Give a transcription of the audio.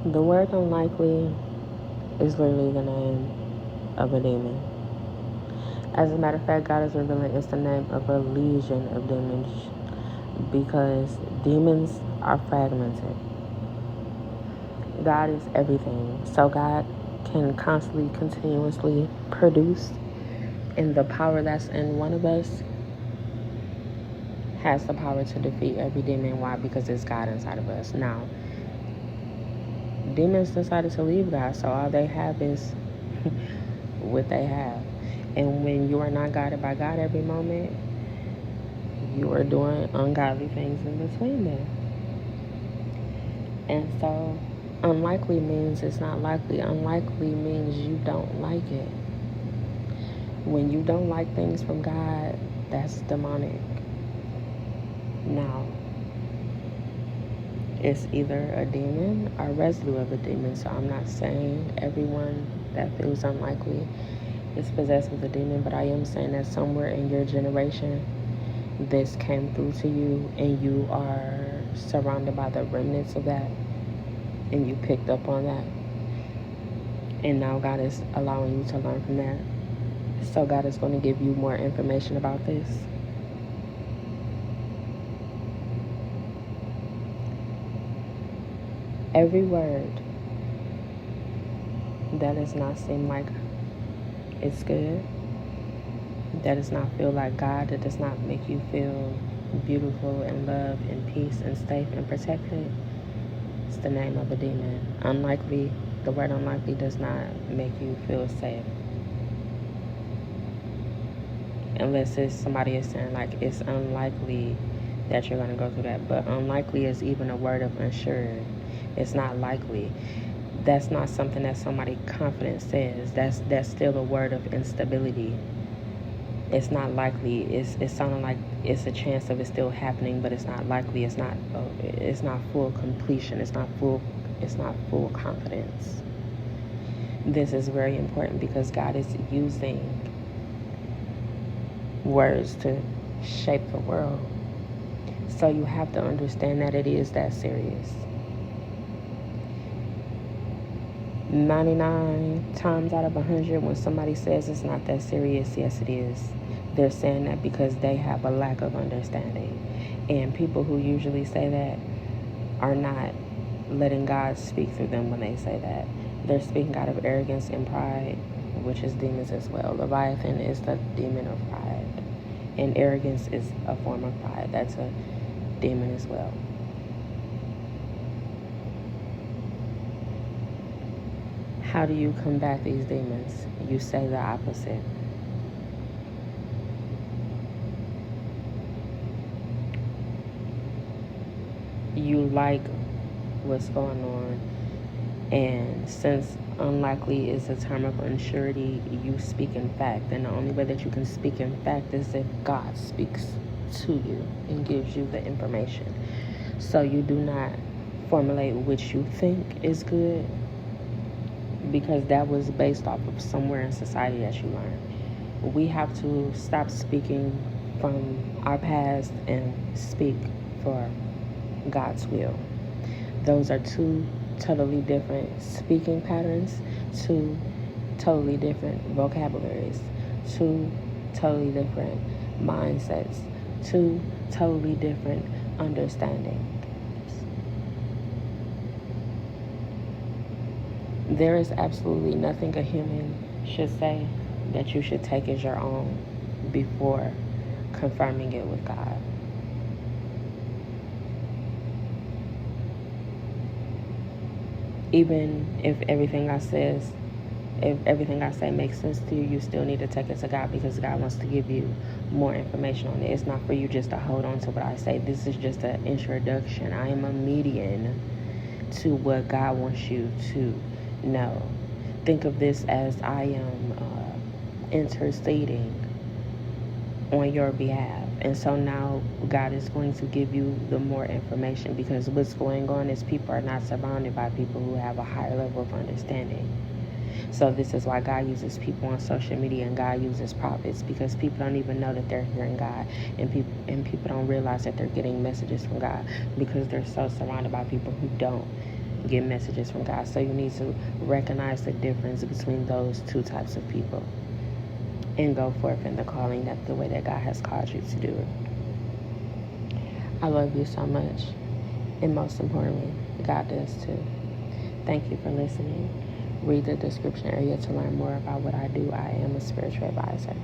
The word unlikely is literally the name of a demon. As a matter of fact, God is revealing it's the name of a legion of demons, because demons are fragmented. God is everything. So God can constantly, continuously produce, and the power that's in one of us has the power to defeat every demon. Why? Because it's God inside of us. Now, demons decided to leave God, so all they have is what they have. And when you are not guided by God every moment, you are doing ungodly things in between them. And so, unlikely means it's not likely. Unlikely means you don't like it. When you don't like things from God, that's demonic. Now, it's either a demon or residue of a demon. So I'm not saying everyone that feels unlikely is possessed with a demon, but I am saying that somewhere in your generation, this came through to you, and you are surrounded by the remnants of that, and you picked up on that, and now God is allowing you to learn from that. So God is going to give you more information about this. Every word that does not seem like it's good, that does not feel like God, that does not make you feel beautiful and loved and peace and safe and protected, it's the name of a demon. Unlikely, the word unlikely does not make you feel safe. Unless it's somebody is saying like it's unlikely that you're going to go through that. But unlikely is even a word of unsure. It's not likely. That's not something that somebody confident says. That's still a word of instability. It's not likely. It's sounding like it's a chance of it still happening, but it's not likely. It's not full completion. It's not full confidence. This is very important because God is using words to shape the world. So you have to understand that it is that serious. 99 times out of 100, when somebody says it's not that serious, yes, it is. They're saying that because they have a lack of understanding. And people who usually say that are not letting God speak through them when they say that. They're speaking out of arrogance and pride, which is demons as well. Leviathan is the demon of pride. And arrogance is a form of pride. That's a demon as well. How do you combat these demons? You say the opposite. You like what's going on, and since unlikely is a term of unsurety, you speak in fact, and the only way that you can speak in fact is if God speaks to you and gives you the information. So you do not formulate what you think is good, because that was based off of somewhere in society that you learned. We have to stop speaking from our past and speak for God's will. Those are two totally different speaking patterns, two totally different vocabularies, two totally different mindsets, two totally different understandings. There is absolutely nothing a human should say that you should take as your own before confirming it with God. Even if everything I say makes sense to you, you still need to take it to God, because God wants to give you more information on it. It's not for you just to hold on to what I say. This is just an introduction. I am a median to what God wants you to know. Think of this as I am interceding on your behalf. And so now God is going to give you the more information, because what's going on is people are not surrounded by people who have a higher level of understanding. So this is why God uses people on social media, and God uses prophets, because people don't even know that they're hearing God, and people don't realize that they're getting messages from God, because they're so surrounded by people who don't get messages from God. So you need to recognize the difference between those two types of people and go forth in the calling, that the way that God has called you to do it. I love you so much. And most importantly, God does too. Thank you for listening. Read the description area to learn more about what I do. I am a spiritual advisor.